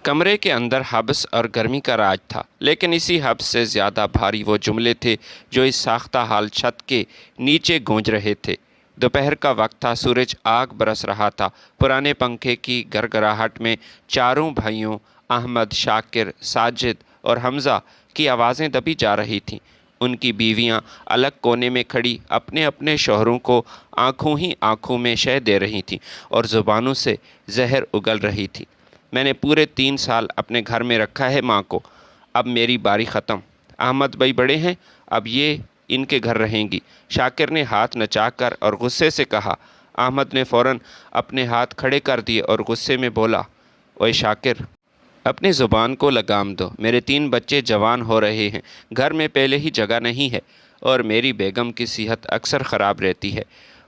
کمرے کے اندر حبس اور گرمی کا راج تھا، لیکن اسی حبس سے زیادہ بھاری وہ جملے تھے جو اس ساختہ حال چھت کے نیچے گونج رہے تھے۔ دوپہر کا وقت تھا، سورج آگ برس رہا تھا۔ پرانے پنکھے کی گرگراہٹ میں چاروں بھائیوں احمد، شاکر، ساجد اور حمزہ کی آوازیں دبی جا رہی تھیں۔ ان کی بیویاں الگ کونے میں کھڑی اپنے اپنے شوہروں کو آنکھوں ہی آنکھوں میں شہ دے رہی تھیں اور زبانوں سے زہر اگل رہی تھی۔ میں نے پورے 3 سال اپنے گھر میں رکھا ہے ماں کو، اب میری باری ختم۔ احمد بھائی بڑے ہیں، اب یہ ان کے گھر رہیں گی، شاکر نے ہاتھ نچا کر اور غصے سے کہا۔ احمد نے فوراً اپنے ہاتھ کھڑے کر دیے اور غصے میں بولا، اوئے شاکر، اپنی زبان کو لگام دو، میرے 3 بچے جوان ہو رہے ہیں، گھر میں پہلے ہی جگہ نہیں ہے، اور میری بیگم کی صحت اکثر خراب رہتی ہے،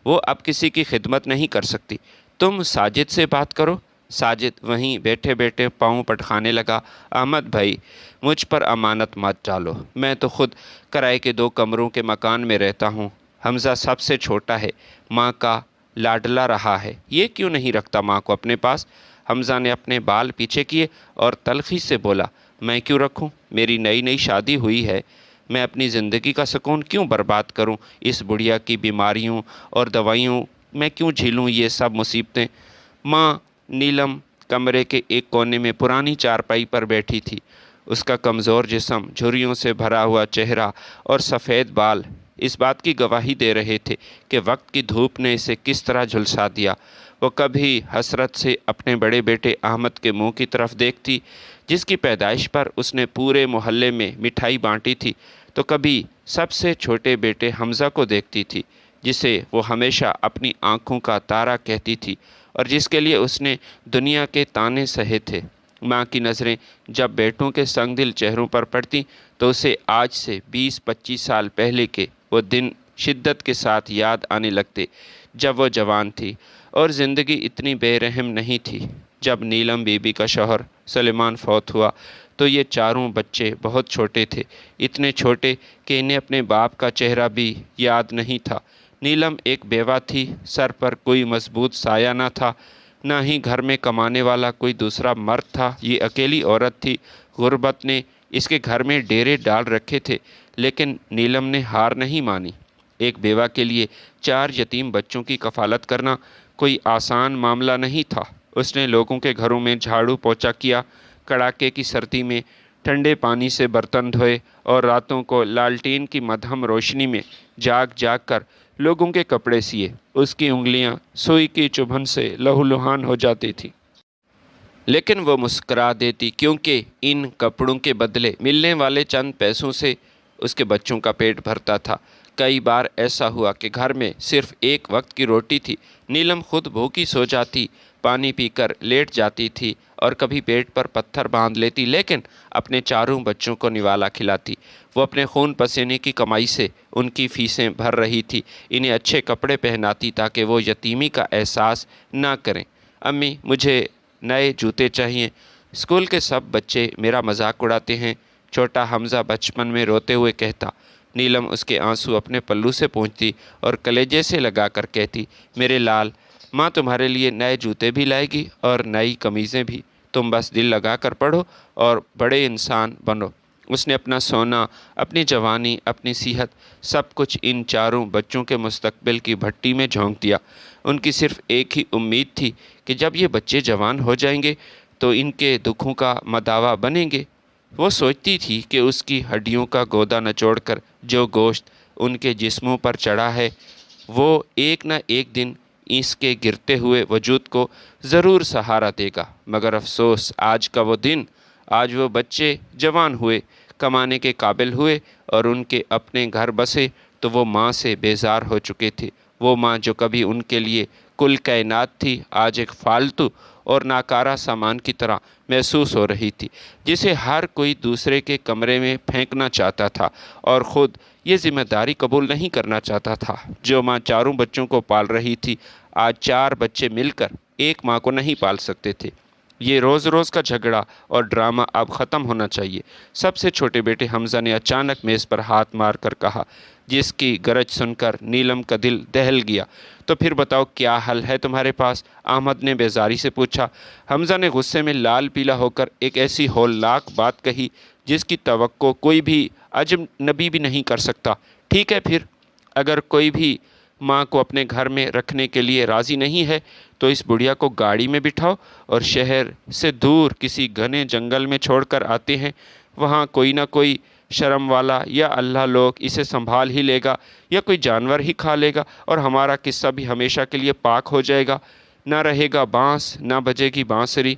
وہ اب کسی کی خدمت نہیں کر سکتی، تم ساجد سے بات کرو۔ ساجد وہیں بیٹھے بیٹھے پاؤں پٹخانے لگا۔ احمد بھائی، مجھ پر امانت مت ڈالو، میں تو خود کرائے کے 2 کمروں کے مکان میں رہتا ہوں۔ حمزہ سب سے چھوٹا ہے، ماں کا لاڈلا رہا ہے، یہ کیوں نہیں رکھتا ماں کو اپنے پاس؟ حمزہ نے اپنے بال پیچھے کیے اور تلخی سے بولا، میں کیوں رکھوں؟ میری نئی نئی شادی ہوئی ہے، میں اپنی زندگی کا سکون کیوں برباد کروں؟ اس بڑھیا کی بیماریوں اور دوائیوں میں کیوں جھیلوں یہ سب مصیبتیں؟ ماں نیلم کمرے کے ایک کونے میں پرانی چارپائی پر بیٹھی تھی۔ اس کا کمزور جسم، جھریوں سے بھرا ہوا چہرہ اور سفید بال اس بات کی گواہی دے رہے تھے کہ وقت کی دھوپ نے اسے کس طرح جھلسا دیا۔ وہ کبھی حسرت سے اپنے بڑے بیٹے احمد کے منہ کی طرف دیکھتی، جس کی پیدائش پر اس نے پورے محلے میں مٹھائی بانٹی تھی، تو کبھی سب سے چھوٹے بیٹے حمزہ کو دیکھتی تھی، جسے وہ ہمیشہ اپنی آنکھوں کا تارا کہتی تھی اور جس کے لیے اس نے دنیا کے طعنے سہے تھے۔ ماں کی نظریں جب بیٹوں کے سنگ دل چہروں پر پڑتی تو اسے آج سے 20-25 سال پہلے کے وہ دن شدت کے ساتھ یاد آنے لگتے، جب وہ جوان تھی اور زندگی اتنی بے رحم نہیں تھی۔ جب نیلم بی بی کا شوہر سلیمان فوت ہوا تو یہ چاروں بچے بہت چھوٹے تھے، اتنے چھوٹے کہ انہیں اپنے باپ کا چہرہ بھی یاد نہیں تھا۔ نیلم ایک بیوہ تھی، سر پر کوئی مضبوط سایہ نہ تھا، نہ ہی گھر میں کمانے والا کوئی دوسرا مرد تھا، یہ اکیلی عورت تھی۔ غربت نے اس کے گھر میں ڈیرے ڈال رکھے تھے، لیکن نیلم نے ہار نہیں مانی۔ ایک بیوہ کے لیے 4 یتیم بچوں کی کفالت کرنا کوئی آسان معاملہ نہیں تھا۔ اس نے لوگوں کے گھروں میں جھاڑو پوچھا کیا، کڑاکے کی سردی میں ٹھنڈے پانی سے برتن دھوئے اور راتوں کو لالٹین کی مدھم روشنی میں جاگ جاگ کر لوگوں کے کپڑے سیے۔ اس کی انگلیاں سوئی کی چبھن سے لہولہان ہو جاتی تھی، لیکن وہ مسکرا دیتی کیونکہ ان کپڑوں کے بدلے ملنے والے چند پیسوں سے اس کے بچوں کا پیٹ بھرتا تھا۔ کئی بار ایسا ہوا کہ گھر میں صرف ایک وقت کی روٹی تھی، نیلم خود بھوکی سو جاتی، پانی پی کر لیٹ جاتی تھی اور کبھی پیٹ پر پتھر باندھ لیتی، لیکن اپنے چاروں بچوں کو نوالا کھلاتی۔ وہ اپنے خون پسینے کی کمائی سے ان کی فیسیں بھر رہی تھی، انہیں اچھے کپڑے پہناتی تاکہ وہ یتیمی کا احساس نہ کریں۔ امی، مجھے نئے جوتے چاہیے، اسکول کے سب بچے میرا مذاق اڑاتے ہیں، چھوٹا حمزہ بچپن میں روتے ہوئے کہتا۔ نیلم اس کے آنسو اپنے پلو سے پونچھتی اور کلیجے سے لگا کر کہتی، میرے لال، ماں تمہارے لیے نئے جوتے بھی لائے گی اور نئی قمیضیں بھی، تم بس دل لگا کر پڑھو اور بڑے انسان بنو۔ اس نے اپنا سونا، اپنی جوانی، اپنی صحت، سب کچھ ان چاروں بچوں کے مستقبل کی بھٹی میں جھونک دیا۔ ان کی صرف ایک ہی امید تھی کہ جب یہ بچے جوان ہو جائیں گے تو ان کے دکھوں کا مداوا بنیں گے۔ وہ سوچتی تھی کہ اس کی ہڈیوں کا گودا نچوڑ کر جو گوشت ان کے جسموں پر چڑھا ہے، وہ ایک نہ ایک دن اس کے گرتے ہوئے وجود کو ضرور سہارا دے گا۔ مگر افسوس، آج کا وہ دن، آج وہ بچے جوان ہوئے، کمانے کے قابل ہوئے اور ان کے اپنے گھر بسے تو وہ ماں سے بیزار ہو چکے تھے۔ وہ ماں جو کبھی ان کے لیے کل کائنات تھی، آج ایک فالتو اور ناکارہ سامان کی طرح محسوس ہو رہی تھی، جسے ہر کوئی دوسرے کے کمرے میں پھینکنا چاہتا تھا اور خود یہ ذمہ داری قبول نہیں کرنا چاہتا تھا۔ جو ماں چاروں بچوں کو پال رہی تھی، آج 4 بچے مل کر ایک ماں کو نہیں پال سکتے تھے۔ یہ روز روز کا جھگڑا اور ڈرامہ اب ختم ہونا چاہیے۔ سب سے چھوٹے بیٹے حمزہ نے اچانک میز پر ہاتھ مار کر کہا، جس کی گرج سن کر نیلم کا دل دہل گیا۔ تو پھر بتاؤ کیا حل ہے تمہارے پاس؟ احمد نے بیزاری سے پوچھا۔ حمزہ نے غصے میں لال پیلا ہو کر ایک ایسی ہولناک بات کہی جس کی توقع کوئی بھی اجنبی بھی نہیں کر سکتا۔ ٹھیک ہے پھر، اگر کوئی بھی ماں کو اپنے گھر میں رکھنے کے لیے راضی نہیں ہے تو اس بڑھیا کو گاڑی میں بٹھاؤ اور شہر سے دور کسی گھنے جنگل میں چھوڑ کر آتے ہیں۔ وہاں کوئی نہ کوئی شرم والا یا اللہ لوگ اسے سنبھال ہی لے گا یا کوئی جانور ہی کھا لے گا اور ہمارا قصہ بھی ہمیشہ کے لیے پاک ہو جائے گا۔ نہ رہے گا بانس، نہ بجے گی بانسری۔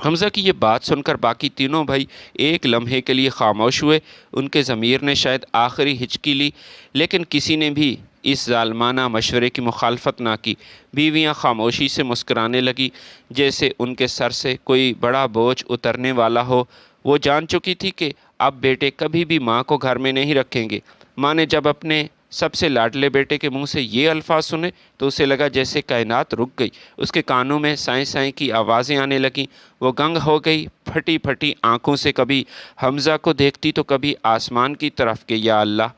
حمزہ کی یہ بات سن کر باقی تینوں بھائی ایک لمحے کے لیے خاموش ہوئے۔ ان کے ضمیر نے شاید آخری ہچکی لی، لیکن کسی نے بھی اس ظالمانہ مشورے کی مخالفت نہ کی۔ بیویاں خاموشی سے مسکرانے لگی، جیسے ان کے سر سے کوئی بڑا بوجھ اترنے والا ہو۔ وہ جان چکی تھی کہ اب بیٹے کبھی بھی ماں کو گھر میں نہیں رکھیں گے۔ ماں نے جب اپنے سب سے لاڈلے بیٹے کے منہ سے یہ الفاظ سنے تو اسے لگا جیسے کائنات رک گئی۔ اس کے کانوں میں سائیں سائیں کی آوازیں آنے لگیں۔ وہ گنگ ہو گئی، پھٹی پھٹی آنکھوں سے کبھی حمزہ کو دیکھتی تو کبھی آسمان کی طرف کہ یا اللہ،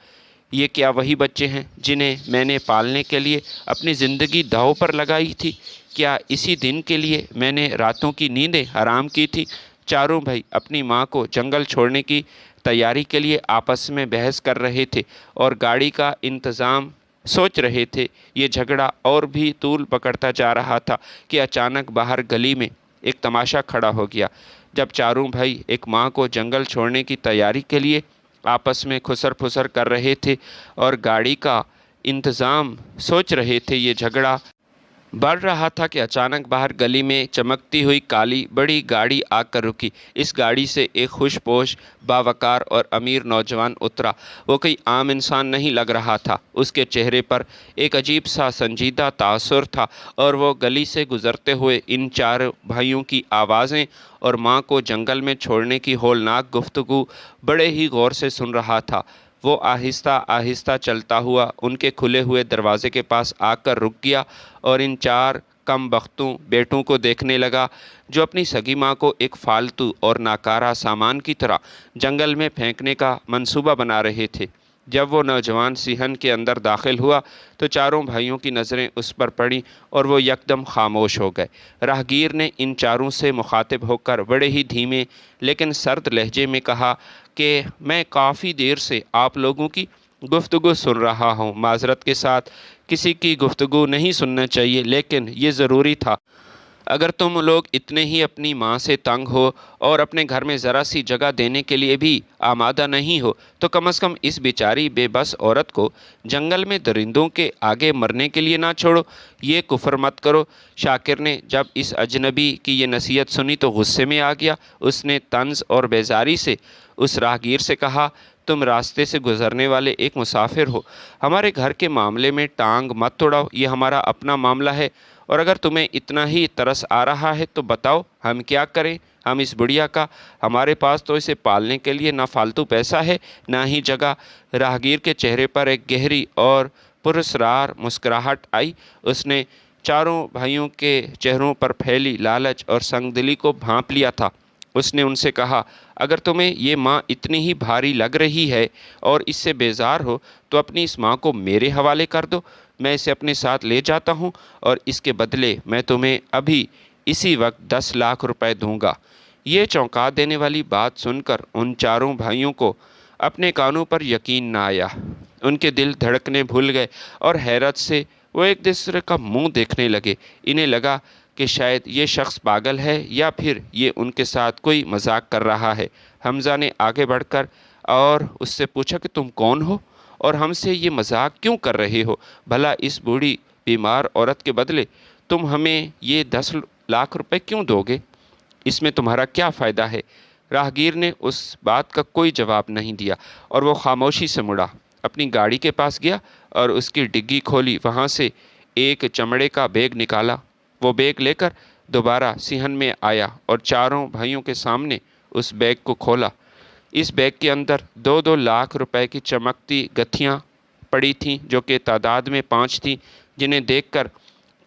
یہ کیا وہی بچے ہیں جنہیں میں نے پالنے کے لیے اپنی زندگی داؤ پر لگائی تھی؟ کیا اسی دن کے لیے میں نے راتوں کی نیندیں حرام کی تھی؟ چاروں بھائی اپنی ماں کو جنگل چھوڑنے کی تیاری کے لیے آپس میں بحث کر رہے تھے اور گاڑی کا انتظام سوچ رہے تھے۔ یہ جھگڑا اور بھی طول پکڑتا جا رہا تھا کہ اچانک باہر گلی میں ایک تماشا کھڑا ہو گیا۔ جب چاروں بھائی ایک ماں کو جنگل چھوڑنے کی تیاری کے لیے آپس میں خسر پھسر کر رہے تھے اور گاڑی کا انتظام سوچ رہے تھے، یہ جھگڑا بڑھ رہا تھا کہ اچانک باہر گلی میں چمکتی ہوئی کالی بڑی گاڑی آ کر رکی۔ اس گاڑی سے ایک خوش پوش، باوقار اور امیر نوجوان اترا۔ وہ کوئی عام انسان نہیں لگ رہا تھا۔ اس کے چہرے پر ایک عجیب سا سنجیدہ تاثر تھا اور وہ گلی سے گزرتے ہوئے ان چار بھائیوں کی آوازیں اور ماں کو جنگل میں چھوڑنے کی ہولناک گفتگو بڑے ہی غور سے سن رہا تھا۔ وہ آہستہ آہستہ چلتا ہوا ان کے کھلے ہوئے دروازے کے پاس آ کر رک گیا اور ان چار کم بختوں بیٹوں کو دیکھنے لگا جو اپنی سگی ماں کو ایک فالتو اور ناکارہ سامان کی طرح جنگل میں پھینکنے کا منصوبہ بنا رہے تھے۔ جب وہ نوجوان صحن کے اندر داخل ہوا تو چاروں بھائیوں کی نظریں اس پر پڑیں اور وہ یکدم خاموش ہو گئے۔ راہگیر نے ان چاروں سے مخاطب ہو کر بڑے ہی دھیمے لیکن سرد لہجے میں کہا کہ میں کافی دیر سے آپ لوگوں کی گفتگو سن رہا ہوں۔ معذرت کے ساتھ کسی کی گفتگو نہیں سننا چاہیے، لیکن یہ ضروری تھا۔ اگر تم لوگ اتنے ہی اپنی ماں سے تنگ ہو اور اپنے گھر میں ذرا سی جگہ دینے کے لیے بھی آمادہ نہیں ہو تو کم از کم اس بیچاری بے بس عورت کو جنگل میں درندوں کے آگے مرنے کے لیے نہ چھوڑو۔ یہ کفر مت کرو۔ شاکر نے جب اس اجنبی کی یہ نصیحت سنی تو غصے میں آ گیا۔ اس نے طنز اور بیزاری سے اس راہگیر سے کہا، تم راستے سے گزرنے والے ایک مسافر ہو، ہمارے گھر کے معاملے میں ٹانگ مت توڑاؤ، یہ ہمارا اپنا معاملہ ہے، اور اگر تمہیں اتنا ہی ترس آ رہا ہے تو بتاؤ ہم کیا کریں؟ ہم اس بڑھیا کا، ہمارے پاس تو اسے پالنے کے لیے نہ فالتو پیسہ ہے نہ ہی جگہ۔ راہگیر کے چہرے پر ایک گہری اور پراسرار مسکراہٹ آئی۔ اس نے چاروں بھائیوں کے چہروں پر پھیلی لالچ اور سنگ دلی کو بھانپ لیا تھا۔ اس نے ان سے کہا، اگر تمہیں یہ ماں اتنی ہی بھاری لگ رہی ہے اور اس سے بیزار ہو تو اپنی اس ماں کو میرے حوالے کر دو، میں اسے اپنے ساتھ لے جاتا ہوں اور اس کے بدلے میں تمہیں ابھی اسی وقت 10 لاکھ روپے دوں گا۔ یہ چونکا دینے والی بات سن کر ان چاروں بھائیوں کو اپنے کانوں پر یقین نہ آیا۔ ان کے دل دھڑکنے بھول گئے اور حیرت سے وہ ایک دوسرے کا منہ دیکھنے لگے۔ انہیں لگا کہ شاید یہ شخص پاگل ہے یا پھر یہ ان کے ساتھ کوئی مذاق کر رہا ہے۔ حمزہ نے آگے بڑھ کر اور اس سے پوچھا کہ تم کون ہو اور ہم سے یہ مذاق کیوں کر رہے ہو؟ بھلا اس بوڑھی بیمار عورت کے بدلے تم ہمیں یہ 10 لاکھ روپے کیوں دو گے؟ اس میں تمہارا کیا فائدہ ہے؟ راہگیر نے اس بات کا کوئی جواب نہیں دیا اور وہ خاموشی سے مڑا، اپنی گاڑی کے پاس گیا اور اس کی ڈگی کھولی، وہاں سے ایک چمڑے کا بیگ نکالا۔ وہ بیگ لے کر دوبارہ صحن میں آیا اور چاروں بھائیوں کے سامنے اس بیگ کو کھولا۔ اس بیگ کے اندر 2 لاکھ روپے کی چمکتی گتھیاں پڑی تھیں جو کہ تعداد میں 5 تھیں، جنہیں دیکھ کر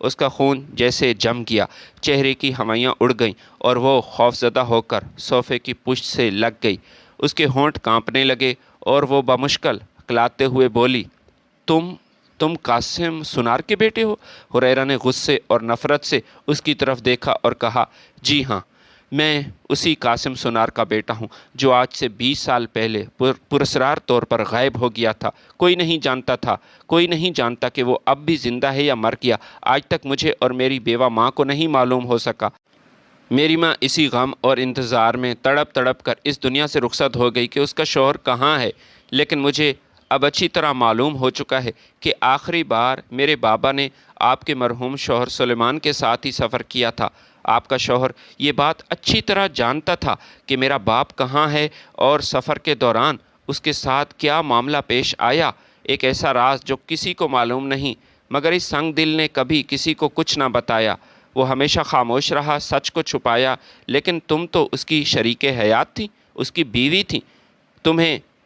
اس کا خون جیسے جم گیا، چہرے کی ہوائیاں اڑ گئیں اور وہ خوفزدہ ہو کر صوفے کی پشت سے لگ گئی۔ اس کے ہونٹ کانپنے لگے اور وہ بمشکل کلاتے ہوئے بولی، تم تم قاسم سونار کے بیٹے ہو؟ ہریرہ نے غصے اور نفرت سے اس کی طرف دیکھا اور کہا، جی ہاں، میں اسی قاسم سونار کا بیٹا ہوں جو آج سے 20 سال پہلے پراسرار طور پر غائب ہو گیا تھا۔ کوئی نہیں جانتا کہ وہ اب بھی زندہ ہے یا مر گیا۔ آج تک مجھے اور میری بیوہ ماں کو نہیں معلوم ہو سکا۔ میری ماں اسی غم اور انتظار میں تڑپ تڑپ کر اس دنیا سے رخصت ہو گئی کہ اس کا شوہر کہاں ہے، لیکن مجھے اب اچھی طرح معلوم ہو چکا ہے کہ آخری بار میرے بابا نے آپ کے مرحوم شوہر سلیمان کے ساتھ ہی سفر کیا تھا۔ آپ کا شوہر یہ بات اچھی طرح جانتا تھا کہ میرا باپ کہاں ہے اور سفر کے دوران اس کے ساتھ کیا معاملہ پیش آیا، ایک ایسا راز جو کسی کو معلوم نہیں، مگر اس سنگ دل نے کبھی کسی کو کچھ نہ بتایا۔ وہ ہمیشہ خاموش رہا، سچ کو چھپایا، لیکن تم تو اس کی شریک حیات تھی، اس کی بیوی تھی۔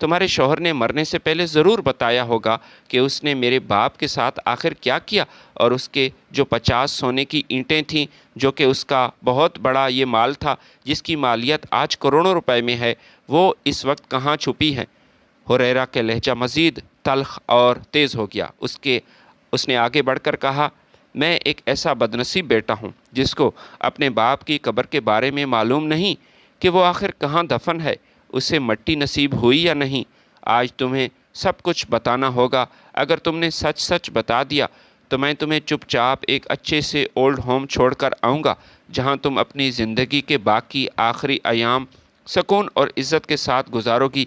تمہارے شوہر نے مرنے سے پہلے ضرور بتایا ہوگا کہ اس نے میرے باپ کے ساتھ آخر کیا کیا، اور اس کے جو 50 سونے کی اینٹیں تھیں جو کہ اس کا بہت بڑا یہ مال تھا جس کی مالیت آج کروڑوں روپے میں ہے، وہ اس وقت کہاں چھپی ہیں؟ ہریرہ کا لہجہ مزید تلخ اور تیز ہو گیا۔ اس نے آگے بڑھ کر کہا، میں ایک ایسا بدنصیب بیٹا ہوں جس کو اپنے باپ کی قبر کے بارے میں معلوم نہیں کہ وہ آخر کہاں دفن ہے، اسے مٹی نصیب ہوئی یا نہیں۔ آج تمہیں سب کچھ بتانا ہوگا۔ اگر تم نے سچ سچ بتا دیا تو میں تمہیں چپ چاپ ایک اچھے سے اولڈ ہوم چھوڑ کر آؤں گا جہاں تم اپنی زندگی کے باقی آخری ایام سکون اور عزت کے ساتھ گزارو گی۔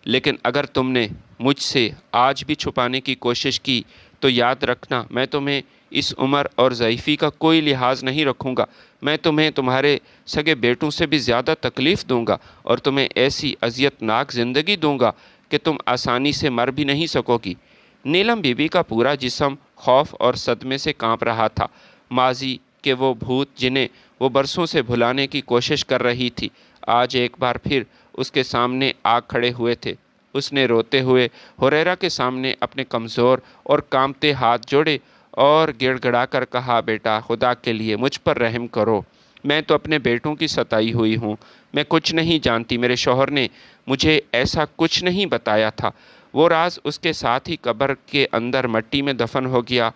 لیکن اگر تم نے مجھ سے آج بھی چھپانے کی کوشش کی تو یاد رکھنا، میں تمہیں اس عمر اور ضعیفی کا کوئی لحاظ نہیں رکھوں گا۔ میں تمہیں تمہارے سگے بیٹوں سے بھی زیادہ تکلیف دوں گا اور تمہیں ایسی اذیت ناک زندگی دوں گا کہ تم آسانی سے مر بھی نہیں سکو گی۔ نیلم بی بی کا پورا جسم خوف اور صدمے سے کانپ رہا تھا۔ ماضی کے وہ بھوت جنہیں وہ برسوں سے بھلانے کی کوشش کر رہی تھی آج ایک بار پھر اس کے سامنے آ کھڑے ہوئے تھے۔ اس نے روتے ہوئے ہریرہ کے سامنے اپنے کمزور اور کانپتے ہاتھ جوڑے اور گڑ گڑا کر کہا، بیٹا، خدا کے لیے مجھ پر رحم کرو، میں تو اپنے بیٹوں کی ستائی ہوئی ہوں، میں کچھ نہیں جانتی، میرے شوہر نے مجھے ایسا کچھ نہیں بتایا تھا، وہ راز اس کے ساتھ ہی قبر کے اندر مٹی میں دفن ہو گیا۔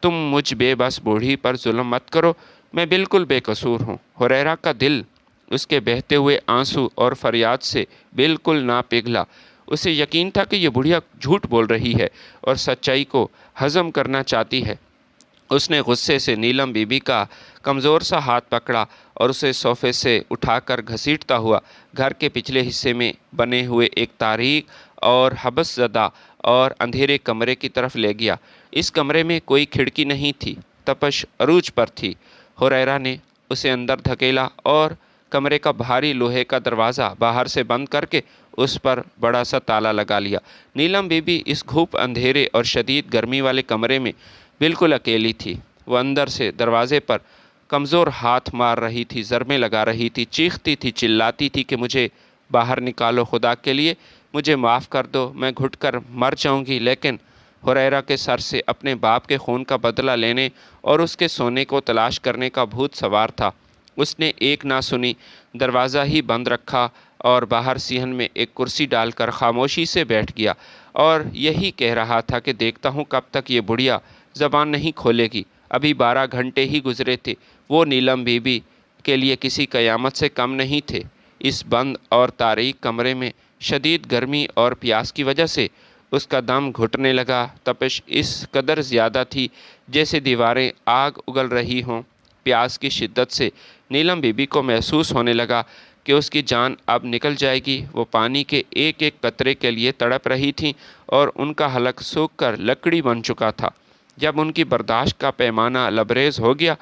تم مجھ بے بس بوڑھی پر ظلم مت کرو، میں بالکل بے قصور ہوں۔ ہریرہ کا دل اس کے بہتے ہوئے آنسو اور فریاد سے بالکل نہ پگھلا۔ اسے یقین تھا کہ یہ بڑھیا جھوٹ بول رہی ہے اور سچائی کو ہضم کرنا چاہتی ہے۔ اس نے غصے سے نیلم بی بی کا کمزور سا ہاتھ پکڑا اور اسے صوفے سے اٹھا کر گھسیٹتا ہوا گھر کے پچھلے حصے میں بنے ہوئے ایک تاریک اور حبس زدہ اور اندھیرے کمرے کی طرف لے گیا۔ اس کمرے میں کوئی کھڑکی نہیں تھی، تپش عروج پر تھی۔ ہریرہ نے اسے اندر دھکیلا اور کمرے کا بھاری لوہے کا دروازہ باہر سے بند کر کے اس پر بڑا سا تالا لگا لیا۔ نیلم بی بی اس گھوپ اندھیرے اور شدید گرمی والے کمرے میں بالکل اکیلی تھی۔ وہ اندر سے دروازے پر کمزور ہاتھ مار رہی تھی، ضربیں لگا رہی تھی، چیختی تھی، چلاتی تھی کہ مجھے باہر نکالو، خدا کے لیے مجھے معاف کر دو، میں گھٹ کر مر جاؤں گی۔ لیکن ہریرہ کے سر سے اپنے باپ کے خون کا بدلہ لینے اور اس کے سونے کو تلاش کرنے کا بھوت سوار تھا۔ اس نے ایک نہ سنی، دروازہ ہی بند رکھا اور باہر صحن میں ایک کرسی ڈال کر خاموشی سے بیٹھ گیا اور یہی کہہ رہا تھا کہ دیکھتا ہوں کب تک یہ بڑھیا زبان نہیں کھولے گی۔ ابھی 12 گھنٹے ہی گزرے تھے، وہ نیلم بی بی کے لیے کسی قیامت سے کم نہیں تھے۔ اس بند اور تاریک کمرے میں شدید گرمی اور پیاس کی وجہ سے اس کا دم گھٹنے لگا۔ تپش اس قدر زیادہ تھی جیسے دیواریں آگ اگل رہی ہوں۔ پیاس کی شدت سے نیلم بی بی کو محسوس ہونے لگا کہ اس کی جان اب نکل جائے گی۔ وہ پانی کے ایک ایک قطرے کے لیے تڑپ رہی تھیں اور ان کا حلق سوکھ کر لکڑی بن چکا تھا۔ جب ان کی برداشت کا پیمانہ لبریز ہو گیا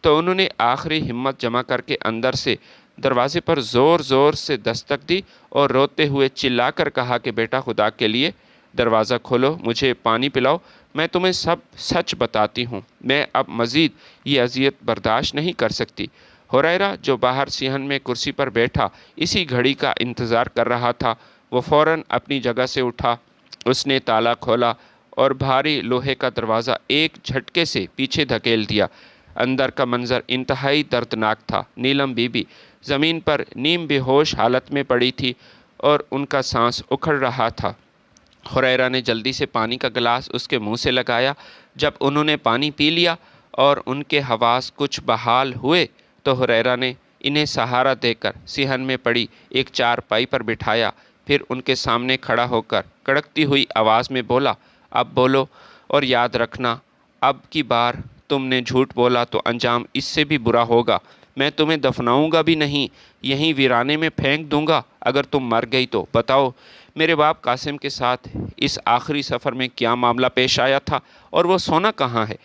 تو انہوں نے آخری ہمت جمع کر کے اندر سے دروازے پر زور زور سے دستک دی اور روتے ہوئے چلا کر کہا کہ بیٹا، خدا کے لیے دروازہ کھولو، مجھے پانی پلاؤ، میں تمہیں سب سچ بتاتی ہوں، میں اب مزید یہ اذیت برداشت نہیں کر سکتی۔ ہریرہ جو باہر صحن میں کرسی پر بیٹھا اسی گھڑی کا انتظار کر رہا تھا، وہ فوراً اپنی جگہ سے اٹھا۔ اس نے تالا کھولا اور بھاری لوہے کا دروازہ ایک جھٹکے سے پیچھے دھکیل دیا۔ اندر کا منظر انتہائی دردناک تھا۔ نیلم بی بی زمین پر نیم بے ہوش حالت میں پڑی تھی اور ان کا سانس اکھڑ رہا تھا۔ ہریرہ نے جلدی سے پانی کا گلاس اس کے منہ سے لگایا۔ جب انہوں نے پانی پی لیا اور ان کے حواس کچھ بحال ہوئے تو ہریرہ نے انہیں سہارا دے کر صحن میں پڑی ایک چارپائی پر بٹھایا، پھر ان کے سامنے کھڑا ہو کر کڑکتی ہوئی آواز میں بولا، اب بولو اور یاد رکھنا، اب کی بار تم نے جھوٹ بولا تو انجام اس سے بھی برا ہوگا۔ میں تمہیں دفناؤں گا بھی نہیں، یہیں ویرانے میں پھینک دوں گا اگر تم مر گئی تو۔ بتاؤ میرے باپ قاسم کے ساتھ اس آخری سفر میں کیا معاملہ پیش آیا تھا اور وہ سونا کہاں ہے؟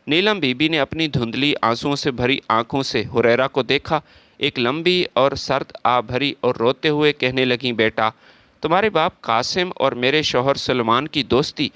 نیلم بی بی نے اپنی دھندلی آنسوؤں سے بھری آنکھوں سے ہریرہ کو دیکھا، ایک لمبی اور سرد آہ بھری اور روتے ہوئے کہنے لگیں، بیٹا تمہارے باپ قاسم اور میرے شوہر سلمان کی دوستی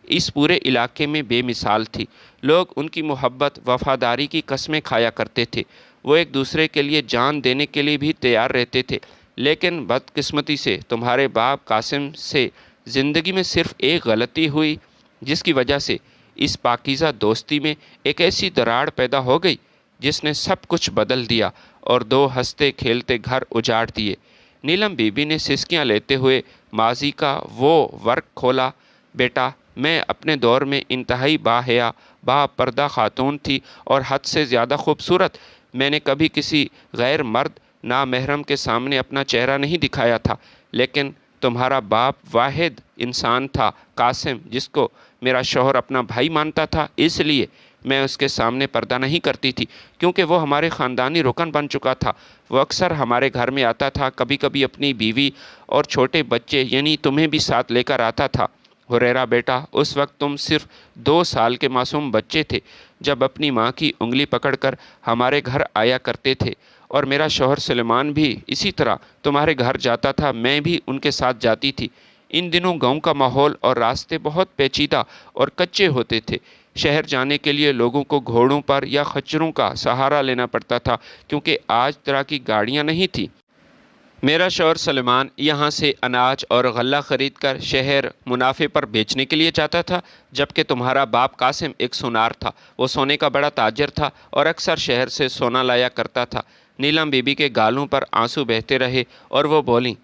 اس پورے علاقے میں بے مثال تھی۔ لوگ ان کی محبت وفاداری کی قسمیں کھایا کرتے تھے، وہ ایک دوسرے کے لیے جان دینے کے لیے بھی تیار رہتے تھے، لیکن بدقسمتی سے تمہارے باپ قاسم سے زندگی میں صرف ایک غلطی ہوئی جس کی وجہ سے اس پاکیزہ دوستی میں ایک ایسی دراڑ پیدا ہو گئی جس نے سب کچھ بدل دیا اور دو ہنستے کھیلتے گھر اجاڑ دیے۔ نیلم بی بی نے سسکیاں لیتے ہوئے ماضی کا وہ ورق کھولا، بیٹا میں اپنے دور میں انتہائی باحیا با پردہ خاتون تھی اور حد سے زیادہ خوبصورت۔ میں نے کبھی کسی غیر مرد نامحرم کے سامنے اپنا چہرہ نہیں دکھایا تھا، لیکن تمہارا باپ واحد انسان تھا قاسم جس کو میرا شوہر اپنا بھائی مانتا تھا، اس لیے میں اس کے سامنے پردہ نہیں کرتی تھی کیونکہ وہ ہمارے خاندانی رکن بن چکا تھا۔ وہ اکثر ہمارے گھر میں آتا تھا، کبھی کبھی اپنی بیوی اور چھوٹے بچے یعنی تمہیں بھی ساتھ لے کر آتا تھا۔ ہریرہ بیٹا اس وقت تم صرف 2 سال کے معصوم بچے تھے جب اپنی ماں کی انگلی پکڑ کر ہمارے گھر آیا کرتے تھے، اور میرا شوہر سلیمان بھی اسی طرح تمہارے گھر جاتا تھا، میں بھی ان کے ساتھ جاتی تھی۔ ان دنوں گاؤں کا ماحول اور راستے بہت پیچیدہ اور کچے ہوتے تھے۔ شہر جانے کے لیے لوگوں کو گھوڑوں پر یا خچروں کا سہارا لینا پڑتا تھا کیونکہ آج طرح کی گاڑیاں نہیں تھیں۔ میرا شوہر سلیمان یہاں سے اناج اور غلہ خرید کر شہر منافع پر بیچنے کے لیے جاتا تھا، جبکہ تمہارا باپ قاسم ایک سونار تھا، وہ سونے کا بڑا تاجر تھا اور اکثر شہر سے سونا لایا کرتا تھا۔ نیلم بی بی کے گالوں پر آنسو بہتے رہے اور وہ بولیں،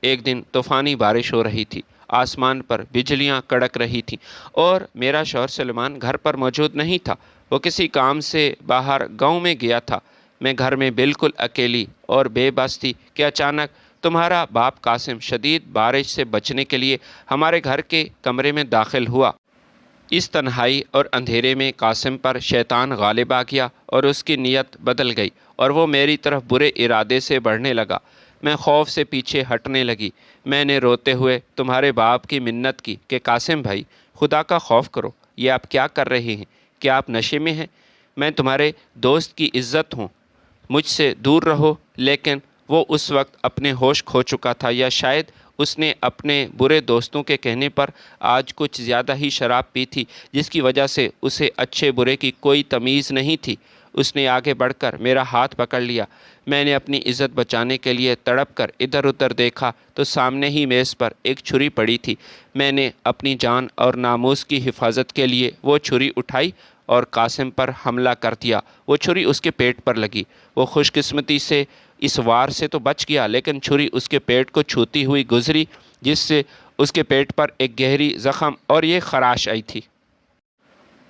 ایک دن طوفانی بارش ہو رہی تھی، آسمان پر بجلیاں کڑک رہی تھیں اور میرا شوہر سلیمان گھر پر موجود نہیں تھا، وہ کسی کام سے باہر گاؤں میں گیا تھا۔ میں گھر میں بالکل اکیلی اور بے بس تھی کہ اچانک تمہارا باپ قاسم شدید بارش سے بچنے کے لیے ہمارے گھر کے کمرے میں داخل ہوا۔ اس تنہائی اور اندھیرے میں قاسم پر شیطان غالب آ گیا اور اس کی نیت بدل گئی اور وہ میری طرف برے ارادے سے بڑھنے لگا۔ میں خوف سے پیچھے ہٹنے لگی۔ میں نے روتے ہوئے تمہارے باپ کی منت کی کہ قاسم بھائی خدا کا خوف کرو، یہ آپ کیا کر رہے ہیں؟ کیا آپ نشے میں ہیں؟ میں تمہارے دوست کی عزت ہوں، مجھ سے دور رہو۔ لیکن وہ اس وقت اپنے ہوش کھو چکا تھا، یا شاید اس نے اپنے برے دوستوں کے کہنے پر آج کچھ زیادہ ہی شراب پی تھی جس کی وجہ سے اسے اچھے برے کی کوئی تمیز نہیں تھی۔ اس نے آگے بڑھ کر میرا ہاتھ پکڑ لیا۔ میں نے اپنی عزت بچانے کے لیے تڑپ کر ادھر ادھر دیکھا تو سامنے ہی میز پر ایک چھری پڑی تھی۔ میں نے اپنی جان اور ناموس کی حفاظت کے لیے وہ چھری اٹھائی اور قاسم پر حملہ کر دیا۔ وہ چھری اس کے پیٹ پر لگی۔ وہ خوش قسمتی سے اس وار سے تو بچ گیا، لیکن چھری اس کے پیٹ کو چھوتی ہوئی گزری، جس سے اس کے پیٹ پر ایک گہری زخم اور یہ خراش آئی تھی۔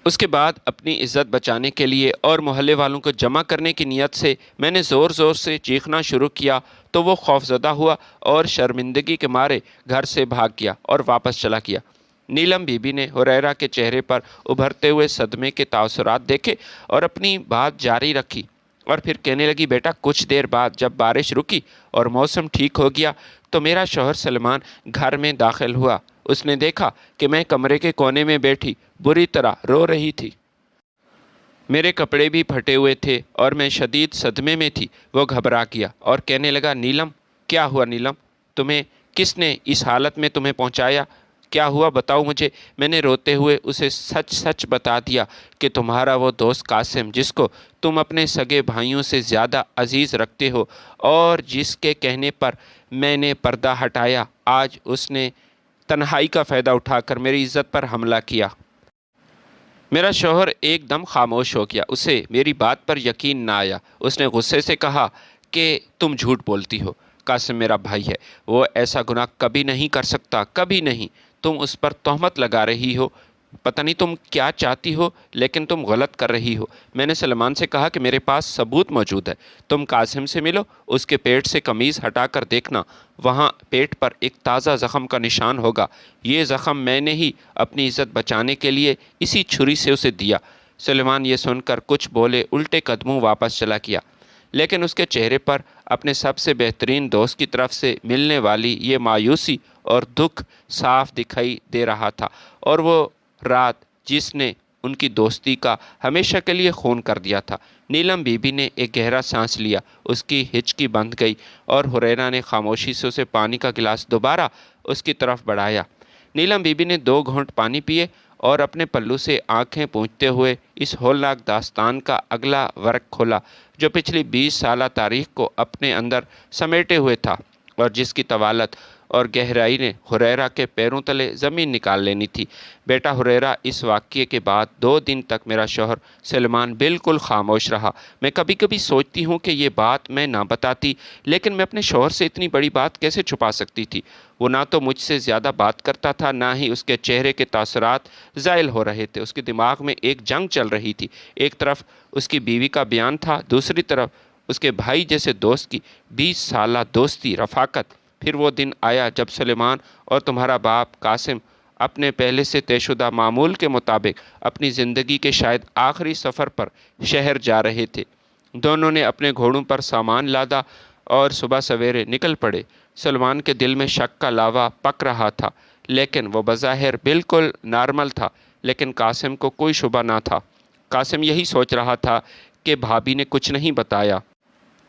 اس کے بعد اپنی عزت بچانے کے لیے اور محلے والوں کو جمع کرنے کی نیت سے میں نے زور زور سے چیخنا شروع کیا تو وہ خوفزدہ ہوا اور شرمندگی کے مارے گھر سے بھاگ گیا اور واپس چلا گیا۔ نیلم بی بی نے ہریرہ کے چہرے پر ابھرتے ہوئے صدمے کے تاثرات دیکھے اور اپنی بات جاری رکھی، اور پھر کہنے لگی، بیٹا کچھ دیر بعد جب بارش رکی اور موسم ٹھیک ہو گیا تو میرا شوہر سلمان گھر میں داخل ہوا۔ اس نے دیکھا کہ میں کمرے کے کونے میں بیٹھی بری طرح رو رہی تھی۔ میرے کپڑے بھی پھٹے ہوئے تھے اور میں شدید صدمے میں تھی۔ وہ گھبرا گیا اور کہنے لگا، نیلم کیا ہوا؟ نیلم تمہیں کس نے اس حالت میں تمہیں پہنچایا؟ کیا ہوا بتاؤ مجھے۔ میں نے روتے ہوئے اسے سچ سچ بتا دیا کہ تمہارا وہ دوست قاسم جس کو تم اپنے سگے بھائیوں سے زیادہ عزیز رکھتے ہو اور جس کے کہنے پر میں نے پردہ ہٹایا، آج اس نے تنہائی کا فائدہ اٹھا کر میری عزت پر حملہ کیا۔ میرا شوہر ایک دم خاموش ہو گیا۔ اسے میری بات پر یقین نہ آیا۔ اس نے غصے سے کہا کہ تم جھوٹ بولتی ہو۔ قاسم میرا بھائی ہے، وہ ایسا گناہ کبھی نہیں کر سکتا، کبھی نہیں۔ تم اس پر تہمت لگا رہی ہو، پتہ نہیں تم کیا چاہتی ہو، لیکن تم غلط کر رہی ہو۔ میں نے سلمان سے کہا کہ میرے پاس ثبوت موجود ہے، تم قاسم سے ملو، اس کے پیٹ سے قمیض ہٹا کر دیکھنا، وہاں پیٹ پر ایک تازہ زخم کا نشان ہوگا۔ یہ زخم میں نے ہی اپنی عزت بچانے کے لیے اسی چھری سے اسے دیا۔ سلیمان یہ سن کر کچھ بولے الٹے قدموں واپس چلا گیا، لیکن اس کے چہرے پر اپنے سب سے بہترین دوست کی طرف سے ملنے والی یہ مایوسی اور دکھ صاف دکھائی دے رہا تھا، اور وہ رات جس نے ان کی دوستی کا ہمیشہ کے لیے خون کر دیا تھا۔ نیلم بی بی نے ایک گہرا سانس لیا، اس کی ہچکی بندھ گئی، اور حریرہ نے خاموشی سے اسے پانی کا گلاس دوبارہ اس کی طرف بڑھایا۔ نیلم بی بی نے 2 گھونٹ پانی پیے اور اپنے پلو سے آنکھیں پونچھتے ہوئے اس ہولناک داستان کا اگلا ورق کھولا، جو پچھلی 20 سالہ تاریخ کو اپنے اندر سمیٹے ہوئے تھا، اور جس کی طوالت اور گہرائی نے حریرہ کے پیروں تلے زمین نکال لینی تھی۔ بیٹا حریرہ، اس واقعے کے بعد 2 دن تک میرا شوہر سلیمان بالکل خاموش رہا۔ میں کبھی کبھی سوچتی ہوں کہ یہ بات میں نہ بتاتی، لیکن میں اپنے شوہر سے اتنی بڑی بات کیسے چھپا سکتی تھی؟ وہ نہ تو مجھ سے زیادہ بات کرتا تھا، نہ ہی اس کے چہرے کے تاثرات زائل ہو رہے تھے۔ اس کے دماغ میں ایک جنگ چل رہی تھی، ایک طرف اس کی بیوی کا بیان تھا، دوسری طرف اس کے بھائی جیسے دوست کی 20 سالہ دوستی، رفاقت۔ پھر وہ دن آیا جب سلیمان اور تمہارا باپ قاسم اپنے پہلے سے طے شدہ معمول کے مطابق اپنی زندگی کے شاید آخری سفر پر شہر جا رہے تھے۔ دونوں نے اپنے گھوڑوں پر سامان لادا اور صبح سویرے نکل پڑے۔ سلمان کے دل میں شک کا لاوا پک رہا تھا، لیکن وہ بظاہر بالکل نارمل تھا، لیکن قاسم کو کوئی شبہ نہ تھا۔ قاسم یہی سوچ رہا تھا کہ بھابی نے کچھ نہیں بتایا۔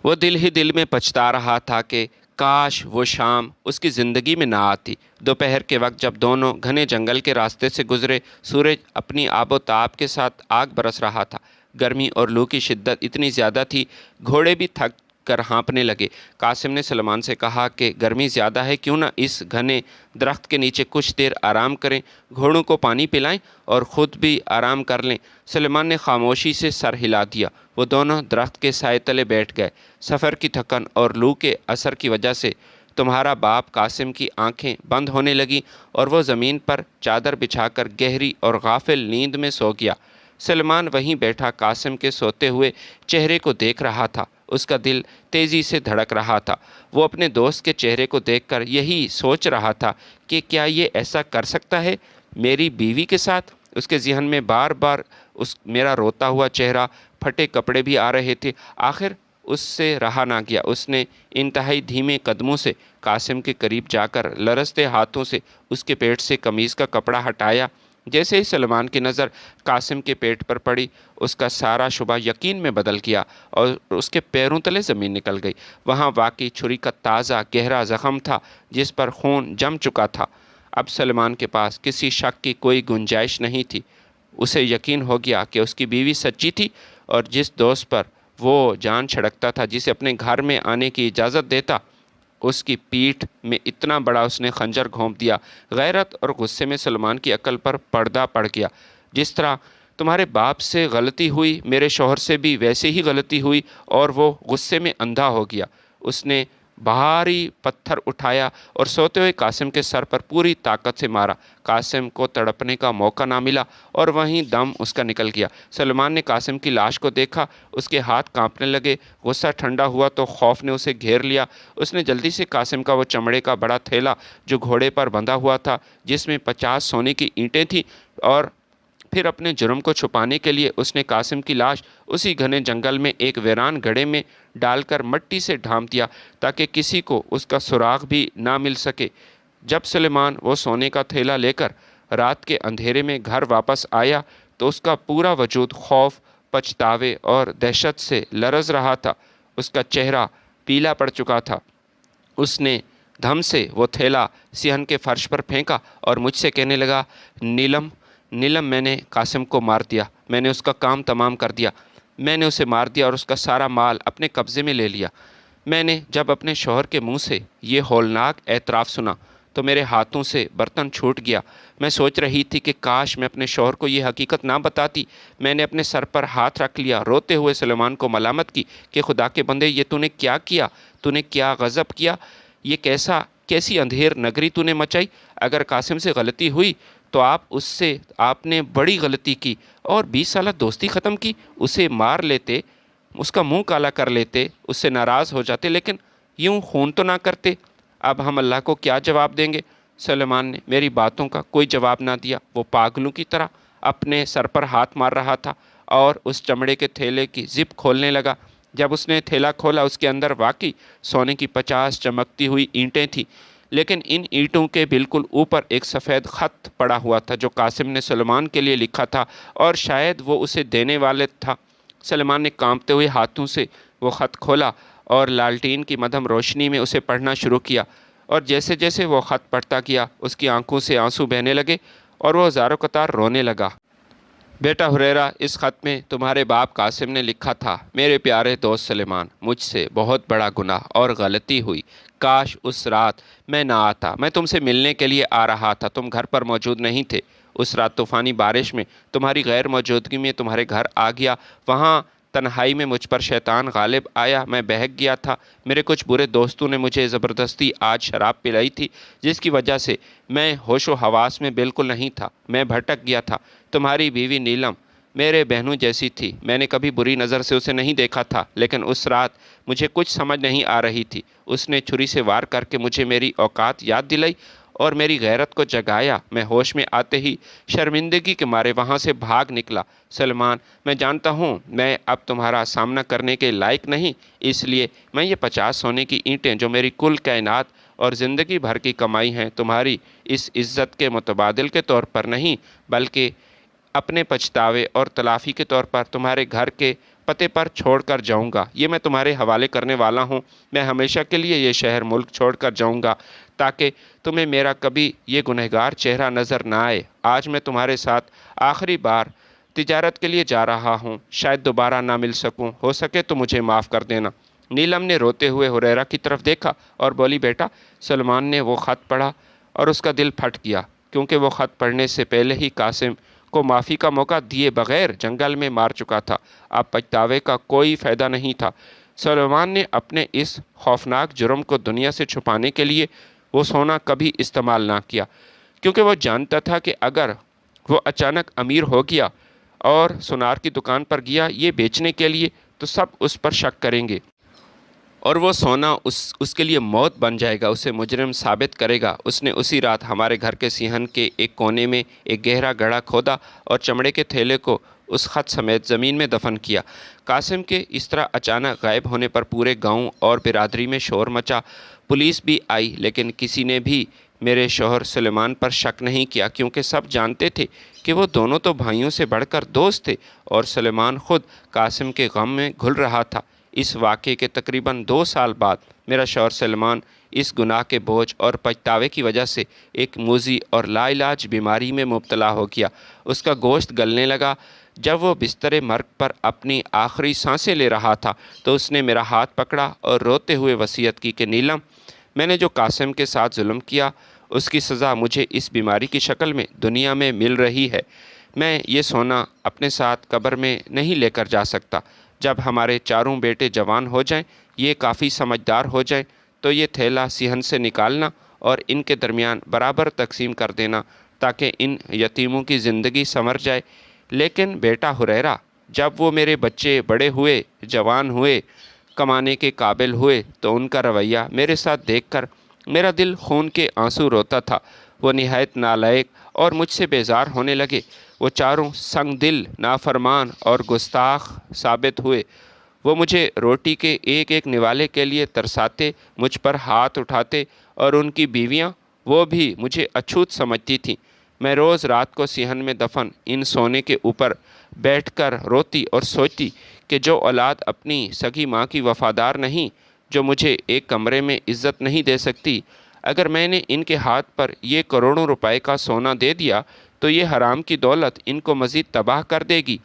وہ دل ہی دل میں پچھتا رہا تھا کہ کاش وہ شام اس کی زندگی میں نہ آتی۔ دوپہر کے وقت جب دونوں گھنے جنگل کے راستے سے گزرے، سورج اپنی آب و تاب کے ساتھ آگ برس رہا تھا۔ گرمی اور لو کی شدت اتنی زیادہ تھی، گھوڑے بھی تھک کر ہانپنے لگے۔ قاسم نے سلمان سے کہا کہ گرمی زیادہ ہے، کیوں نہ اس گھنے درخت کے نیچے کچھ دیر آرام کریں، گھوڑوں کو پانی پلائیں اور خود بھی آرام کر لیں۔ سلمان نے خاموشی سے سر ہلا دیا۔ وہ دونوں درخت کے سائے تلے بیٹھ گئے۔ سفر کی تھکن اور لو کے اثر کی وجہ سے تمہارا باپ قاسم کی آنکھیں بند ہونے لگیں اور وہ زمین پر چادر بچھا کر گہری اور غافل نیند میں سو گیا۔ سلمان وہیں بیٹھا قاسم کے سوتے ہوئے چہرے کو دیکھ رہا تھا۔ اس کا دل تیزی سے دھڑک رہا تھا۔ وہ اپنے دوست کے چہرے کو دیکھ کر یہی سوچ رہا تھا کہ کیا یہ ایسا کر سکتا ہے میری بیوی کے ساتھ؟ اس کے ذہن میں بار بار میرا روتا ہوا چہرہ، پھٹے کپڑے بھی آ رہے تھے۔ آخر اس سے رہا نہ گیا۔ اس نے انتہائی دھیمے قدموں سے قاسم کے قریب جا کر لرزتے ہاتھوں سے اس کے پیٹ سے قمیض کا کپڑا ہٹایا۔ جیسے ہی سلمان کی نظر قاسم کے پیٹ پر پڑی، اس کا سارا شبہ یقین میں بدل گیا اور اس کے پیروں تلے زمین نکل گئی۔ وہاں واقعی چھری کا تازہ گہرا زخم تھا جس پر خون جم چکا تھا۔ اب سلمان کے پاس کسی شک کی کوئی گنجائش نہیں تھی۔ اسے یقین ہو گیا کہ اس کی بیوی سچی تھی، اور جس دوست پر وہ جان چھڑکتا تھا، جسے اپنے گھر میں آنے کی اجازت دیتا، اس کی پیٹھ میں اتنا بڑا اس نے خنجر گھونپ دیا۔ غیرت اور غصے میں سلمان کی عقل پر پردہ پڑ گیا۔ جس طرح تمہارے باپ سے غلطی ہوئی، میرے شوہر سے بھی ویسے ہی غلطی ہوئی، اور وہ غصے میں اندھا ہو گیا۔ اس نے بھاری پتھر اٹھایا اور سوتے ہوئے قاسم کے سر پر پوری طاقت سے مارا۔ قاسم کو تڑپنے کا موقع نہ ملا اور وہیں دم اس کا نکل گیا۔ سلمان نے قاسم کی لاش کو دیکھا، اس کے ہاتھ کانپنے لگے۔ غصہ ٹھنڈا ہوا تو خوف نے اسے گھیر لیا۔ اس نے جلدی سے قاسم کا وہ چمڑے کا بڑا تھیلا جو گھوڑے پر بندھا ہوا تھا، جس میں 50 سونے کی اینٹیں تھیں، اور پھر اپنے جرم کو چھپانے کے لیے اس نے قاسم کی لاش اسی گھنے جنگل میں ایک ویران گڑھے میں ڈال کر مٹی سے ڈھانپ دیا تاکہ کسی کو اس کا سراغ بھی نہ مل سکے۔ جب سلیمان وہ سونے کا تھیلا لے کر رات کے اندھیرے میں گھر واپس آیا تو اس کا پورا وجود خوف، پچھتاوے اور دہشت سے لرز رہا تھا۔ اس کا چہرہ پیلا پڑ چکا تھا۔ اس نے دھم سے وہ تھیلا صحن کے فرش پر پھینکا اور مجھ سے کہنے لگا، نیلم، میں نے قاسم کو مار دیا، میں نے اس کا کام تمام کر دیا، میں نے اسے مار دیا اور اس کا سارا مال اپنے قبضے میں لے لیا۔ میں نے جب اپنے شوہر کے منہ سے یہ ہولناک اعتراف سنا تو میرے ہاتھوں سے برتن چھوٹ گیا۔ میں سوچ رہی تھی کہ کاش میں اپنے شوہر کو یہ حقیقت نہ بتاتی۔ میں نے اپنے سر پر ہاتھ رکھ لیا، روتے ہوئے سلیمان کو ملامت کی کہ خدا کے بندے، یہ تو نے کیا کیا؟ تو نے کیا غضب کیا؟ یہ کیسی اندھیر نگری تو نے مچائی؟ اگر قاسم سے غلطی ہوئی تو آپ نے بڑی غلطی کی اور 20 سالہ دوستی ختم کی۔ اسے مار لیتے، اس کا منہ کالا کر لیتے، اس سے ناراض ہو جاتے، لیکن یوں خون تو نہ کرتے۔ اب ہم اللہ کو کیا جواب دیں گے؟ سلیمان نے میری باتوں کا کوئی جواب نہ دیا۔ وہ پاگلوں کی طرح اپنے سر پر ہاتھ مار رہا تھا اور اس چمڑے کے تھیلے کی زپ کھولنے لگا۔ جب اس نے تھیلا کھولا، اس کے اندر واقعی سونے کی 50 چمکتی ہوئی اینٹیں تھیں، لیکن ان اینٹوں کے بالکل اوپر ایک سفید خط پڑا ہوا تھا جو قاسم نے سلیمان کے لیے لکھا تھا اور شاید وہ اسے دینے والے تھا۔ سلیمان نے کانپتے ہوئے ہاتھوں سے وہ خط کھولا اور لالٹین کی مدھم روشنی میں اسے پڑھنا شروع کیا، اور جیسے جیسے وہ خط پڑھتا گیا اس کی آنکھوں سے آنسو بہنے لگے اور وہ زارو قطار رونے لگا۔ بیٹا ہریرہ، اس خط میں تمہارے باپ قاسم نے لکھا تھا: میرے پیارے دوست سلیمان، مجھ سے بہت بڑا گناہ اور غلطی ہوئی۔ کاش اس رات میں نہ آتا۔ میں تم سے ملنے کے لیے آ رہا تھا، تم گھر پر موجود نہیں تھے۔ اس رات طوفانی بارش میں تمہاری غیر موجودگی میں تمہارے گھر آ گیا۔ وہاں تنہائی میں مجھ پر شیطان غالب آیا، میں بہک گیا تھا۔ میرے کچھ برے دوستوں نے مجھے زبردستی آج شراب پلائی تھی، جس کی وجہ سے میں ہوش و حواس میں بالکل نہیں تھا۔ میں بھٹک گیا تھا۔ تمہاری بیوی نیلم میرے بہنوں جیسی تھی۔ میں نے کبھی بری نظر سے اسے نہیں دیکھا تھا، لیکن اس رات مجھے کچھ سمجھ نہیں آ رہی تھی۔ اس نے چھری سے وار کر کے مجھے میری اوقات یاد دلائی اور میری غیرت کو جگایا۔ میں ہوش میں آتے ہی شرمندگی کے مارے وہاں سے بھاگ نکلا۔ سلیمان، میں جانتا ہوں میں اب تمہارا سامنا کرنے کے لائق نہیں، اس لیے میں یہ 50 سونے کی اینٹیں جو میری کل کائنات اور زندگی بھر کی کمائی ہیں، تمہاری اس عزت کے متبادل کے طور پر نہیں، بلکہ اپنے پچھتاوے اور تلافی کے طور پر تمہارے گھر کے پتے پر چھوڑ کر جاؤں گا۔ یہ میں تمہارے حوالے کرنے والا ہوں۔ میں ہمیشہ کے لیے یہ شہر ملک چھوڑ کر جاؤں گا تاکہ تمہیں میرا کبھی یہ گنہگار چہرہ نظر نہ آئے۔ آج میں تمہارے ساتھ آخری بار تجارت کے لیے جا رہا ہوں، شاید دوبارہ نہ مل سکوں، ہو سکے تو مجھے معاف کر دینا۔ نیلم نے روتے ہوئے ہریرہ کی طرف دیکھا اور بولی: بیٹا۔ سلیمان نے وہ خط پڑھا اور اس کا دل پھٹ گیا، کیونکہ وہ خط پڑھنے سے پہلے ہی قاسم کو معافی کا موقع دیے بغیر جنگل میں مار چکا تھا۔ اب پچھتاوے کا کوئی فائدہ نہیں تھا۔ سلیمان نے اپنے اس خوفناک جرم کو دنیا سے چھپانے کے لیے وہ سونا کبھی استعمال نہ کیا، کیونکہ وہ جانتا تھا کہ اگر وہ اچانک امیر ہو گیا اور سونار کی دکان پر گیا یہ بیچنے کے لیے، تو سب اس پر شک کریں گے اور وہ سونا اس کے لیے موت بن جائے گا، اسے مجرم ثابت کرے گا۔ اس نے اسی رات ہمارے گھر کے صحن کے ایک کونے میں ایک گہرا گڑھا کھودا اور چمڑے کے تھیلے کو اس خط سمیت زمین میں دفن کیا۔ قاسم کے اس طرح اچانک غائب ہونے پر پورے گاؤں اور برادری میں شور مچا۔ پولیس بھی آئی، لیکن کسی نے بھی میرے شوہر سلیمان پر شک نہیں کیا، کیونکہ سب جانتے تھے کہ وہ دونوں تو بھائیوں سے بڑھ کر دوست تھے اور سلیمان خود قاسم کے غم میں گھل رہا تھا۔ اس واقعے کے تقریباً 2 سال بعد میرا شوہر سلیمان اس گناہ کے بوجھ اور پچھتاوے کی وجہ سے ایک موذی اور لا علاج بیماری میں مبتلا ہو گیا۔ اس کا گوشت گلنے لگا۔ جب وہ بستر مرگ پر اپنی آخری سانسیں لے رہا تھا تو اس نے میرا ہاتھ پکڑا اور روتے ہوئے وصیت کی کہ نیلم، میں نے جو قاسم کے ساتھ ظلم کیا اس کی سزا مجھے اس بیماری کی شکل میں دنیا میں مل رہی ہے۔ میں یہ سونا اپنے ساتھ قبر میں نہیں لے کر جا سکتا۔ جب ہمارے چاروں بیٹے جوان ہو جائیں، یہ کافی سمجھدار ہو جائیں، تو یہ تھیلا صحن سے نکالنا اور ان کے درمیان برابر تقسیم کر دینا تاکہ ان یتیموں کی زندگی سنور جائے۔ لیکن بیٹا ہریرہ، جب وہ میرے بچے بڑے ہوئے، جوان ہوئے، کمانے کے قابل ہوئے، تو ان کا رویہ میرے ساتھ دیکھ کر میرا دل خون کے آنسو روتا تھا۔ وہ نہایت نالائق اور مجھ سے بیزار ہونے لگے۔ وہ چاروں سنگ دل، نافرمان اور گستاخ ثابت ہوئے۔ وہ مجھے روٹی کے ایک ایک نوالے کے لیے ترساتے، مجھ پر ہاتھ اٹھاتے، اور ان کی بیویاں وہ بھی مجھے اچھوت سمجھتی تھیں۔ میں روز رات کو صحن میں دفن ان سونے کے اوپر بیٹھ کر روتی اور سوچتی کہ جو اولاد اپنی سگی ماں کی وفادار نہیں، جو مجھے ایک کمرے میں عزت نہیں دے سکتی، اگر میں نے ان کے ہاتھ پر یہ کروڑوں روپے کا سونا دے دیا تو یہ حرام کی دولت ان کو مزید تباہ کر دے گی۔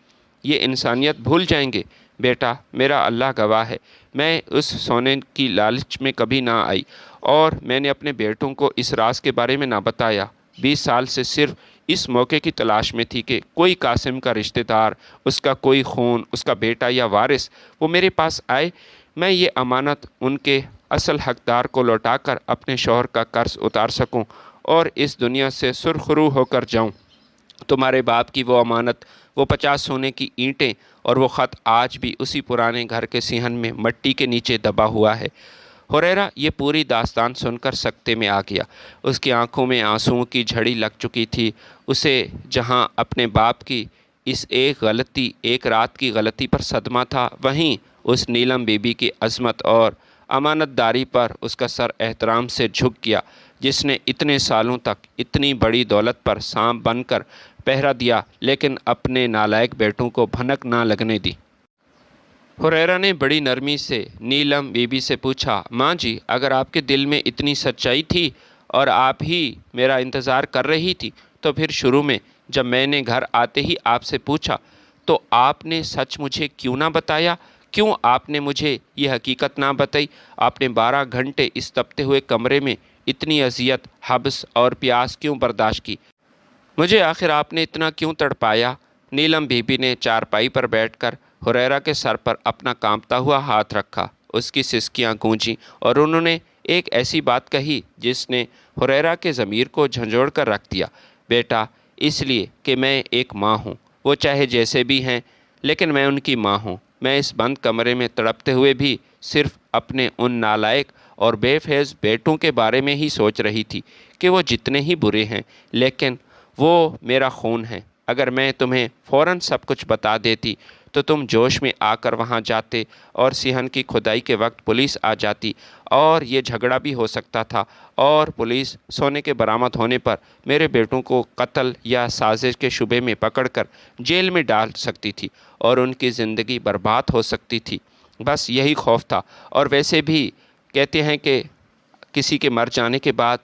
یہ انسانیت بھول جائیں گے۔ بیٹا میرا اللہ گواہ ہے، میں اس سونے کی لالچ میں کبھی نہ آئی، اور میں نے اپنے بیٹوں کو اس راز کے بارے میں نہ بتایا۔ 20 سال سے صرف اس موقع کی تلاش میں تھی کہ کوئی قاسم کا رشتہ دار، اس کا کوئی خون، اس کا بیٹا یا وارث وہ میرے پاس آئے، میں یہ امانت ان کے اصل حقدار کو لوٹا کر اپنے شوہر کا قرض اتار سکوں اور اس دنیا سے سرخرو ہو کر جاؤں۔ تمہارے باپ کی وہ امانت، وہ 50 سونے کی اینٹیں اور وہ خط آج بھی اسی پرانے گھر کے صحن میں مٹی کے نیچے دبا ہوا ہے۔ ہریرہ یہ پوری داستان سن کر سکتے میں آ گیا۔ اس کی آنکھوں میں آنسوؤں کی جھڑی لگ چکی تھی۔ اسے جہاں اپنے باپ کی اس ایک رات کی غلطی پر صدمہ تھا، وہیں اس نیلم بی بی کی عظمت اور امانت داری پر اس کا سر احترام سے جھک گیا، جس نے اتنے سالوں تک اتنی بڑی دولت پر سانپ بن کر پہرا دیا لیکن اپنے نالائق بیٹوں کو بھنک نہ لگنے دی۔ ہریرہ نے بڑی نرمی سے نیلم بی بی سے پوچھا، ماں جی، اگر آپ کے دل میں اتنی سچائی تھی اور آپ ہی میرا انتظار کر رہی تھی تو پھر شروع میں جب میں نے گھر آتے ہی آپ سے پوچھا تو آپ نے سچ مجھے کیوں نہ بتایا؟ کیوں آپ نے مجھے یہ حقیقت نہ بتائی؟ آپ نے 12 گھنٹے اس تپتے ہوئے کمرے میں اتنی اذیت، حبس اور پیاس کیوں برداشت کی؟ مجھے آخر آپ نے اتنا کیوں تڑپایا؟ نیلم بی بی نے چارپائی پر بیٹھ کر ہریرہ کے سر پر اپنا کانپتا ہوا ہاتھ رکھا۔ اس کی سسکیاں گونجیں اور انہوں نے ایک ایسی بات کہی جس نے ہریرہ کے ضمیر کو جھنجھوڑ کر رکھ دیا۔ بیٹا، اس لیے کہ میں ایک ماں ہوں، وہ چاہے جیسے بھی ہیں لیکن میں ان کی ماں ہوں۔ میں اس بند کمرے میں تڑپتے ہوئے بھی صرف اپنے ان نالائق اور بے فیض بیٹوں کے بارے میں ہی سوچ رہی تھی کہ وہ جتنے ہی برے ہیں لیکن وہ میرا خون ہے۔ اگر میں تمہیں فوراً سب کچھ بتا دیتی تو تم جوش میں آ کر وہاں جاتے اور صحن کی کھدائی کے وقت پولیس آ جاتی اور یہ جھگڑا بھی ہو سکتا تھا، اور پولیس سونے کے برآمد ہونے پر میرے بیٹوں کو قتل یا سازش کے شبے میں پکڑ کر جیل میں ڈال سکتی تھی اور ان کی زندگی برباد ہو سکتی تھی۔ بس یہی خوف تھا، اور ویسے بھی کہتے ہیں کہ کسی کے مر جانے کے بعد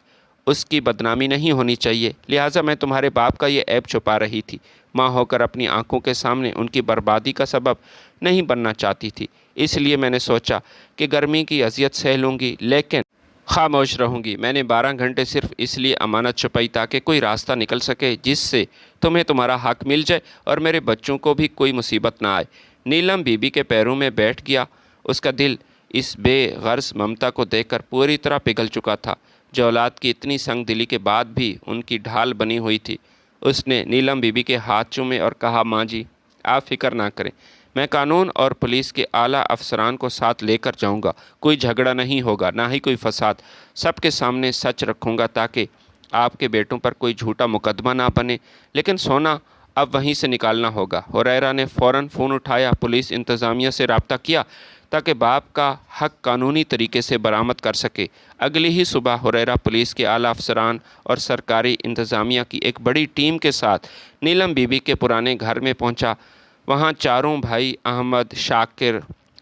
اس کی بدنامی نہیں ہونی چاہیے، لہٰذا میں تمہارے باپ کا یہ عیب چھپا رہی تھی۔ ماں ہو کر اپنی آنکھوں کے سامنے ان کی بربادی کا سبب نہیں بننا چاہتی تھی، اس لیے میں نے سوچا کہ گرمی کی اذیت سہ لوں گی لیکن خاموش رہوں گی۔ میں نے 12 گھنٹے صرف اس لیے امانت چھپائی تاکہ کوئی راستہ نکل سکے جس سے تمہیں تمہارا حق مل جائے اور میرے بچوں کو بھی کوئی مصیبت نہ آئے۔ نیلم بی بی کے پیروں میں بیٹھ گیا۔ اس کا دل اس بے غرض ممتا کو دیکھ کر پوری طرح پگھل چکا تھا جو اولاد کی اتنی سنگ دلی کے بعد بھی ان کی ڈھال بنی ہوئی تھی۔ اس نے نیلم بی بی کے ہاتھ چومے اور کہا، ماں جی، آپ فکر نہ کریں، میں قانون اور پولیس کے اعلیٰ افسران کو ساتھ لے کر جاؤں گا۔ کوئی جھگڑا نہیں ہوگا، نہ ہی کوئی فساد۔ سب کے سامنے سچ رکھوں گا تاکہ آپ کے بیٹوں پر کوئی جھوٹا مقدمہ نہ بنے، لیکن سونا اب وہیں سے نکالنا ہوگا۔ ہریرہ نے فوراً فون اٹھایا، پولیس انتظامیہ سے رابطہ کیا تاکہ باپ کا حق قانونی طریقے سے برآمد کر سکے۔ اگلی ہی صبح ہریرہ پولیس کے اعلیٰ افسران اور سرکاری انتظامیہ کی ایک بڑی ٹیم کے ساتھ نیلم بی بی کے پرانے گھر میں پہنچا۔ وہاں چاروں بھائی احمد، شاکر،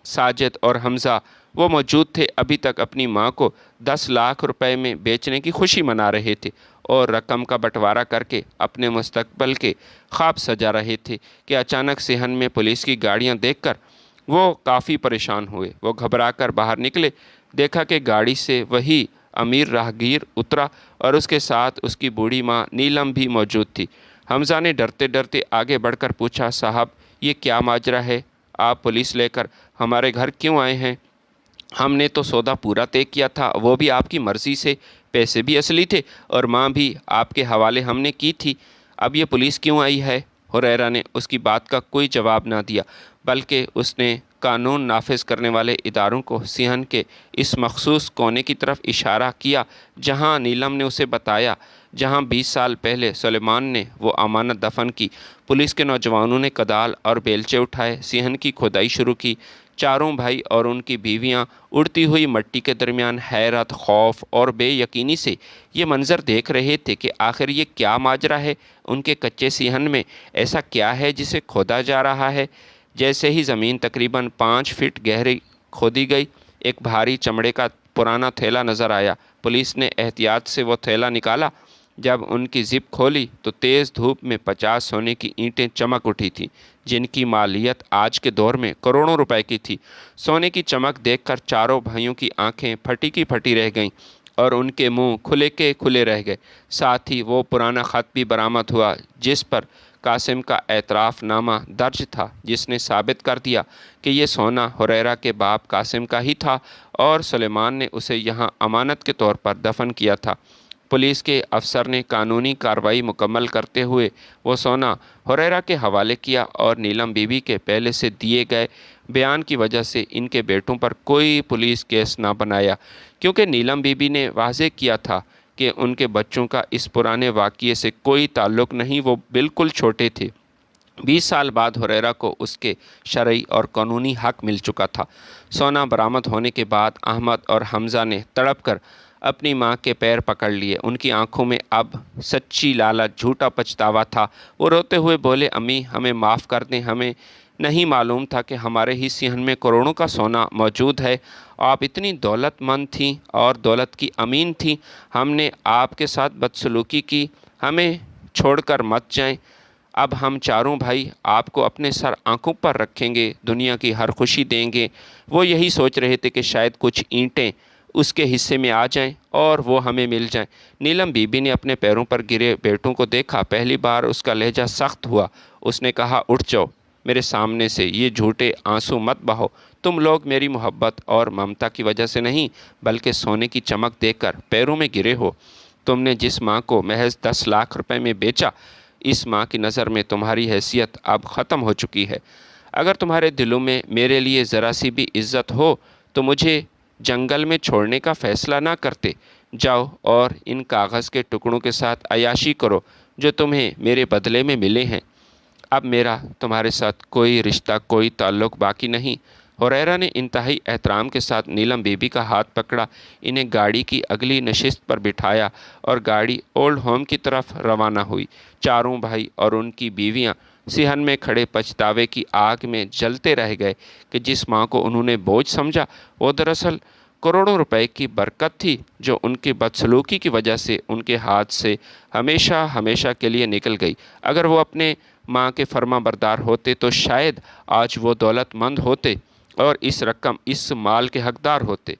ساجد اور حمزہ وہ موجود تھے۔ ابھی تک اپنی ماں کو 10 لاکھ روپے میں بیچنے کی خوشی منا رہے تھے اور رقم کا بٹوارا کر کے اپنے مستقبل کے خواب سجا رہے تھے کہ اچانک صحن میں پولیس کی گاڑیاں دیکھ کر وہ کافی پریشان ہوئے۔ وہ گھبرا کر باہر نکلے، دیکھا کہ گاڑی سے وہی امیر راہگیر اترا اور اس کے ساتھ اس کی بوڑھی ماں نیلم بھی موجود تھی۔ حمزہ نے ڈرتے ڈرتے آگے بڑھ کر پوچھا، صاحب، یہ کیا ماجرا ہے؟ آپ پولیس لے کر ہمارے گھر کیوں آئے ہیں؟ ہم نے تو سودا پورا طے کیا تھا، وہ بھی آپ کی مرضی سے، پیسے بھی اصلی تھے اور ماں بھی آپ کے حوالے ہم نے کی تھی۔ اب یہ پولیس کیوں آئی ہے؟ ہریرہ نے اس کی بات کا کوئی جواب نہ دیا، بلکہ اس نے قانون نافذ کرنے والے اداروں کو صحن کے اس مخصوص کونے کی طرف اشارہ کیا جہاں نیلم نے اسے بتایا، جہاں 20 سال پہلے سلیمان نے وہ امانت دفن کی۔ پولیس کے نوجوانوں نے کدال اور بیلچے اٹھائے، صحن کی کھدائی شروع کی۔ چاروں بھائی اور ان کی بیویاں اڑتی ہوئی مٹی کے درمیان حیرت، خوف اور بے یقینی سے یہ منظر دیکھ رہے تھے کہ آخر یہ کیا ماجرا ہے۔ ان کے کچے صحن میں ایسا کیا ہے جسے کھودا جا رہا ہے؟ جیسے ہی زمین تقریباً 5 فٹ گہری کھودی گئی، ایک بھاری چمڑے کا پرانا تھیلا نظر آیا۔ پولیس نے احتیاط سے وہ تھیلا نکالا۔ جب ان کی زپ کھولی تو تیز دھوپ میں 50 سونے کی اینٹیں چمک اٹھی تھیں، جن کی مالیت آج کے دور میں کروڑوں روپے کی تھی۔ سونے کی چمک دیکھ کر چاروں بھائیوں کی آنکھیں پھٹی کی پھٹی رہ گئیں اور ان کے منہ کھلے کے کھلے رہ گئے۔ ساتھ ہی وہ پرانا خط بھی برآمد ہوا جس پر قاسم کا اعتراف نامہ درج تھا، جس نے ثابت کر دیا کہ یہ سونا ہریرہ کے باپ قاسم کا ہی تھا اور سلیمان نے اسے یہاں امانت کے طور پر دفن کیا تھا۔ پولیس کے افسر نے قانونی کارروائی مکمل کرتے ہوئے وہ سونا ہریرہ کے حوالے کیا اور نیلم بی بی کے پہلے سے دیے گئے بیان کی وجہ سے ان کے بیٹوں پر کوئی پولیس کیس نہ بنایا، کیونکہ نیلم بی بی نے واضح کیا تھا کہ ان کے بچوں کا اس پرانے واقعے سے کوئی تعلق نہیں، وہ بالکل چھوٹے تھے۔ 20 سال بعد ہریرہ کو اس کے شرعی اور قانونی حق مل چکا تھا۔ سونا برآمد ہونے کے بعد احمد اور حمزہ نے تڑپ کر اپنی ماں کے پیر پکڑ لیے۔ ان کی آنکھوں میں اب سچی لالچ، جھوٹا پچھتاوا تھا۔ وہ روتے ہوئے بولے، امی ہمیں معاف کر دیں، ہمیں نہیں معلوم تھا کہ ہمارے ہی صحن میں کروڑوں کا سونا موجود ہے۔ آپ اتنی دولت مند تھیں اور دولت کی امین تھیں، ہم نے آپ کے ساتھ بدسلوکی کی، ہمیں چھوڑ کر مت جائیں۔ اب ہم چاروں بھائی آپ کو اپنے سر آنکھوں پر رکھیں گے، دنیا کی ہر خوشی دیں گے۔ وہ یہی سوچ رہے تھے کہ شاید کچھ اینٹیں اس کے حصے میں آ جائیں اور وہ ہمیں مل جائیں۔ نیلم بی بی نے اپنے پیروں پر گرے بیٹوں کو دیکھا۔ پہلی بار اس کا لہجہ سخت ہوا۔ اس نے کہا، اٹھ جاؤ میرے سامنے سے، یہ جھوٹے آنسو مت بہو۔ تم لوگ میری محبت اور ممتا کی وجہ سے نہیں بلکہ سونے کی چمک دیکھ کر پیروں میں گرے ہو۔ تم نے جس ماں کو محض 10 لاکھ روپے میں بیچا، اس ماں کی نظر میں تمہاری حیثیت اب ختم ہو چکی ہے۔ اگر تمہارے دلوں میں میرے لیے ذرا سی بھی عزت ہو تو مجھے جنگل میں چھوڑنے کا فیصلہ نہ کرتے۔ جاؤ اور ان کاغذ کے ٹکڑوں کے ساتھ عیاشی کرو جو تمہیں میرے بدلے میں ملے ہیں۔ اب میرا تمہارے ساتھ کوئی رشتہ، کوئی تعلق باقی نہیں۔ ہریرہ نے انتہائی احترام کے ساتھ نیلم بی بی کا ہاتھ پکڑا، انہیں گاڑی کی اگلی نشست پر بٹھایا اور گاڑی اولڈ ہوم کی طرف روانہ ہوئی۔ چاروں بھائی اور ان کی بیویاں صحن میں کھڑے پچھتاوے کی آگ میں جلتے رہ گئے کہ جس ماں کو انہوں نے بوجھ سمجھا، وہ دراصل کروڑوں روپے کی برکت تھی جو ان کی بدسلوکی کی وجہ سے ان کے ہاتھ سے ہمیشہ ہمیشہ کے لیے نکل گئی۔ اگر وہ اپنے ماں کے فرما بردار ہوتے تو شاید آج وہ دولت مند ہوتے اور اس رقم، اس مال کے حقدار ہوتے۔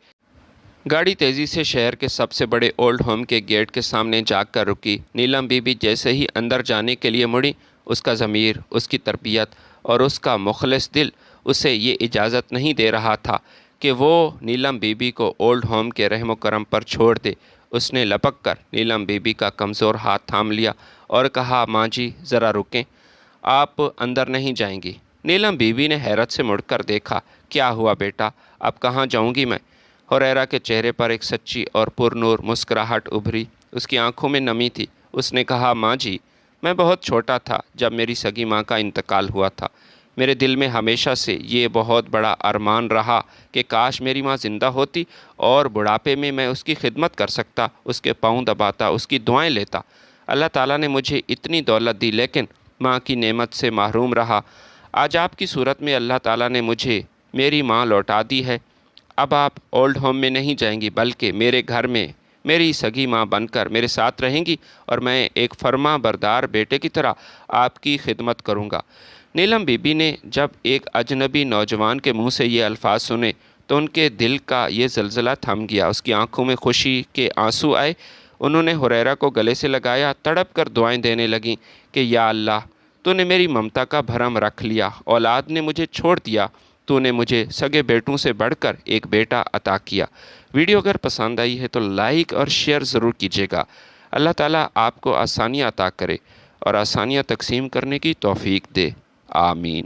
گاڑی تیزی سے شہر کے سب سے بڑے اولڈ ہوم کے گیٹ کے سامنے جا کر رکی۔ نیلم بی بی جیسے ہی اندر جانے کے لیے مڑی، اس کا ضمیر، اس کی تربیت اور اس کا مخلص دل اسے یہ اجازت نہیں دے رہا تھا کہ وہ نیلم بی بی کو اولڈ ہوم کے رحم و کرم پر چھوڑ دے۔ اس نے لپک کر نیلم بی بی کا کمزور ہاتھ تھام لیا اور کہا، ماں جی ذرا رکیں، آپ اندر نہیں جائیں گی؟ نیلم بی بی نے حیرت سے مڑ کر دیکھا۔ کیا ہوا بیٹا، اب کہاں جاؤں گی میں؟ ہریرہ کے چہرے پر ایک سچی اور پرنور مسکراہٹ ابھری، اس کی آنکھوں میں نمی تھی۔ اس نے کہا، ماں جی میں بہت چھوٹا تھا جب میری سگی ماں کا انتقال ہوا تھا۔ میرے دل میں ہمیشہ سے یہ بہت بڑا ارمان رہا کہ کاش میری ماں زندہ ہوتی اور بڑھاپے میں میں اس کی خدمت کر سکتا، اس کے پاؤں دباتا، اس کی دعائیں لیتا۔ اللہ تعالیٰ نے مجھے اتنی دولت دی لیکن ماں کی نعمت سے محروم رہا۔ آج آپ کی صورت میں اللہ تعالیٰ نے مجھے میری ماں لوٹا دی ہے۔ اب آپ اولڈ ہوم میں نہیں جائیں گی بلکہ میرے گھر میں میری سگی ماں بن کر میرے ساتھ رہیں گی اور میں ایک فرما بردار بیٹے کی طرح آپ کی خدمت کروں گا۔ نیلم بی بی نے جب ایک اجنبی نوجوان کے منہ سے یہ الفاظ سنے تو ان کے دل کا یہ زلزلہ تھم گیا، اس کی آنکھوں میں خوشی کے آنسو آئے۔ انہوں نے ہریرہ کو گلے سے لگایا، تڑپ کر دعائیں دینے لگیں کہ یا اللہ، تو نے میری ممتا کا بھرم رکھ لیا، اولاد نے مجھے چھوڑ دیا، تو نے مجھے سگے بیٹوں سے بڑھ کر ایک بیٹا عطا کیا۔ ویڈیو اگر پسند آئی ہے تو لائک اور شیئر ضرور کیجیے گا۔ اللہ تعالیٰ آپ کو آسانیاں عطا کرے اور آسانیاں تقسیم کرنے کی توفیق دے، آمین۔